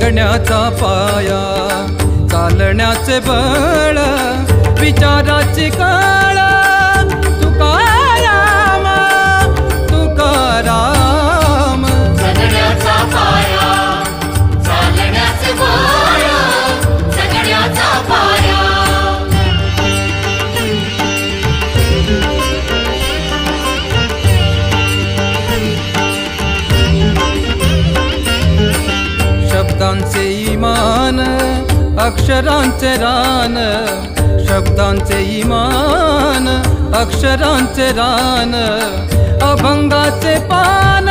जगण्याचा पाया, चालण्याचे बळ, विचाराची कळ, तुकाराम तुकाराम. जगण्याचा पाया, चालण्याचे बळ, जगण्याचा पाया. शब्दांचे इमान, अक्षरांचे रान, शब्दांचे इमान, अक्षरांचे रान, अभंगाचे पान,